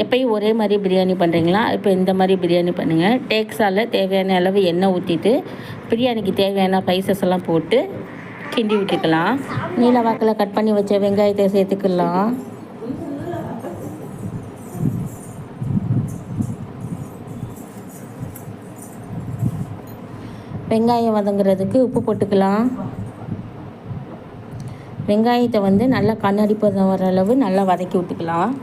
எப்பயும் ஒரே மாதிரி பிரியாணி பண்ணுறீங்களா? இப்போ இந்த மாதிரி பிரியாணி பண்ணுங்கள். டேக்ஸால் தேவையான அளவு எண்ணெய் ஊற்றிட்டு பிரியாணிக்கு தேவையான ஸ்பைசஸ் எல்லாம் போட்டு கிண்டி விட்டுக்கலாம். நீல வாக்கில் கட் பண்ணி வச்ச வெங்காயத்தை சேர்த்துக்கலாம். வெங்காயம் வதங்குறதுக்கு உப்பு போட்டுக்கலாம். வெங்காயத்தை நல்லா கண்ணாடி பதம் வர அளவு நல்லா வதக்கி விட்டுக்கலாம்.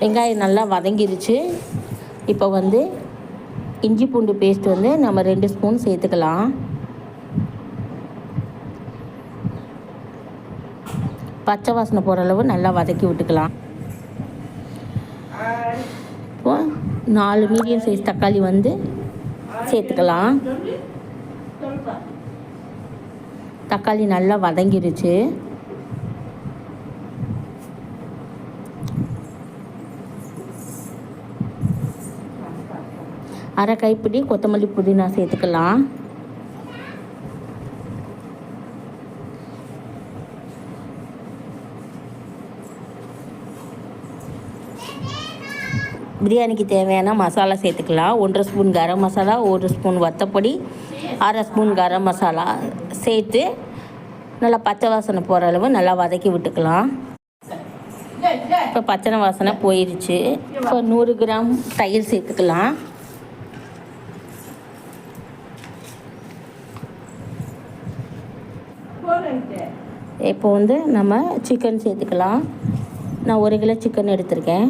வெங்காயம் நல்லா வதங்கிருச்சு. இப்போ இஞ்சி பூண்டு பேஸ்ட் நம்ம 2 ஸ்பூன் சேர்த்துக்கலாம். பச்சை வாசனை போகிற அளவு நல்லா வதக்கி விட்டுக்கலாம். இப்போ 4 மீடியம் சைஸ் தக்காளி சேர்த்துக்கலாம். தக்காளி நல்லா வதங்கிருச்சு. அரை கைப்பிடி கொத்தமல்லி புதினா சேர்த்துக்கலாம். பிரியாணிக்கு தேவையான மசாலா சேர்த்துக்கலாம். 1 ஸ்பூன் கரம் மசாலா, 1 ஸ்பூன் வத்தப்பொடி, அரை ஸ்பூன் கரம் மசாலா சேர்த்து நல்லா பச்சை வாசனை போகிற அளவு நல்லா வதக்கி விட்டுக்கலாம். இப்போ பச்சை வாசனை போயிடுச்சு. இப்போ 100 கிராம் தயிர் சேர்த்துக்கலாம். இப்போ நம்ம சிக்கன் சேர்த்துக்கலாம். நான் 1 கிலோ சிக்கன் எடுத்திருக்கேன்.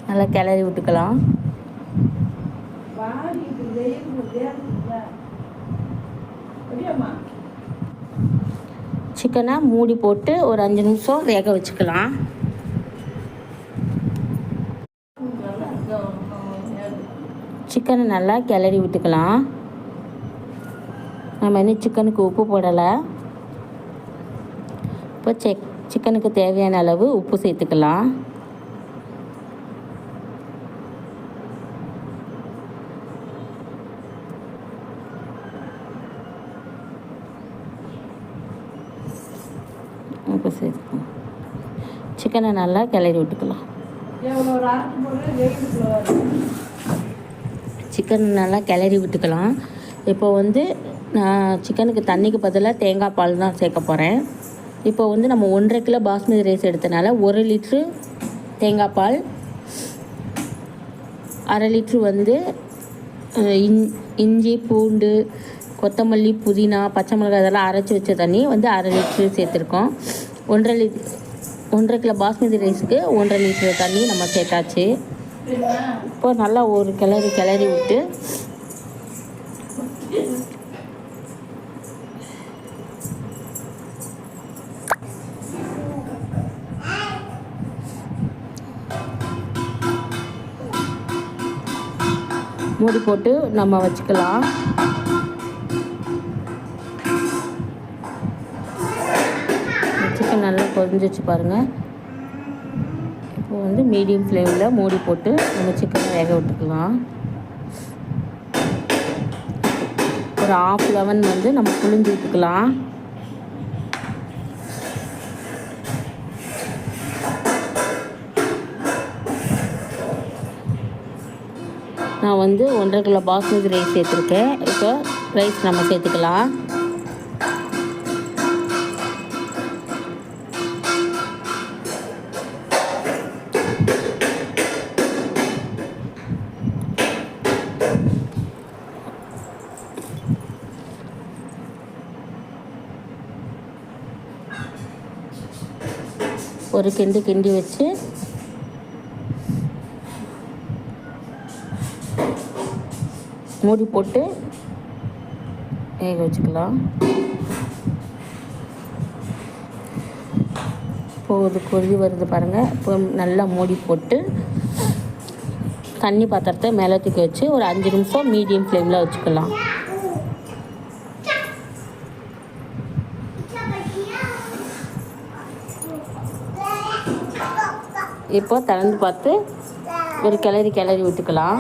நல்லா கிளறி விட்டுக்கலாம். சிக்கனை மூடி போட்டு ஒரு 5 நிமிஷம் வேக வச்சுக்கலாம். சிக்கனை நல்லா கிளறி விட்டுக்கலாம். நம்ம இன்னும் சிக்கனுக்கு உப்பு போடலை. இப்போ சிக்கனுக்கு தேவையான அளவு உப்பு சேர்த்துக்கலாம். உப்பு சேர்த்துக்கலாம். சிக்கனை நல்லா கிளறி விட்டுக்கலாம். சிக்கன் நல்லா கிளறி விட்டுக்கலாம். இப்போ நான் சிக்கனுக்கு தண்ணிக்கு பதிலாக தேங்காய் பால் தான் சேர்க்க போகிறேன். இப்போ நம்ம 1.5 கிலோ பாஸ்மதி ரைஸ் எடுத்தனால 1 லிட்ரு தேங்காய் பால், அரை லிட்ரு இஞ்சி பூண்டு கொத்தமல்லி புதினா பச்சை மிளகாய் இதெல்லாம் அரைச்சி வச்ச தண்ணி அரை லிட்ரு சேர்த்துருக்கோம். 1.5 கிலோ பாஸ்மதி ரைஸுக்கு 1.5 லிட்ரு தண்ணி நம்ம சேர்த்தாச்சு. இப்போ நல்லா ஒரு கிளறி விட்டு மூடி போட்டு நம்ம வச்சுக்கலாம். சிக்கன் நல்லா கொதிஞ்சிச்சு பாருங்கள். இப்போ மீடியம் ஃப்ளேமில் மூடி போட்டு நம்ம சிக்கனை வேக விட்டுக்கலாம். ஒரு 1/2 லெமன் நம்ம புழிஞ்சு விட்டுக்கலாம். நான் 1.5 கிலோ பாஸ்மதி ரைஸ் சேர்த்துருக்கேன். இப்போ ரைஸ் நம்ம சேர்த்துக்கலாம். ஒரு கிண்டி வச்சு மூடி போட்டு வேக வச்சுக்கலாம். இப்போது கொதி வருது பாருங்கள். இப்போ நல்லா மூடி போட்டு தண்ணி பாத்திரத்தை மேலே தூக்கி வச்சு ஒரு 5 நிமிஷம் மீடியம் ஃப்ளேமில் வச்சுக்கலாம். இப்போ திறந்து பார்த்து ஒரு கிளறி விட்டுக்கலாம்.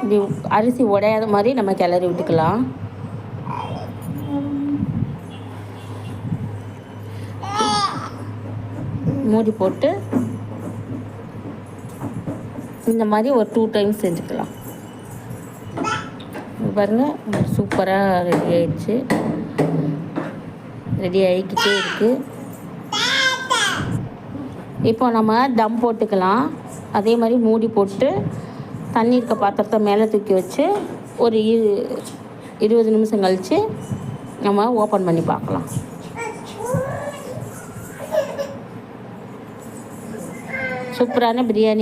இப்படி அரிசி உடையாத மாதிரி நம்ம கிளறி விட்டுக்கலாம். மூடி போட்டு இந்த மாதிரி ஒரு 2 டைம்ஸ் செஞ்சுக்கலாம். பாருங்கள், சூப்பராக ரெடி ஆயிடுச்சு. ரெடி ஆகிக்கிட்டே இருக்குது. இப்போ நம்ம தம் போட்டுக்கலாம். அதே மாதிரி மூடி போட்டு தண்ணி இருக்க பாத்திரத்தை மேலே தூக்கி வச்சு ஒரு 20 நிமிஷம் கழித்து நம்ம ஓப்பன் பண்ணி பார்க்கலாம். சூப்பரான பிரியாணி.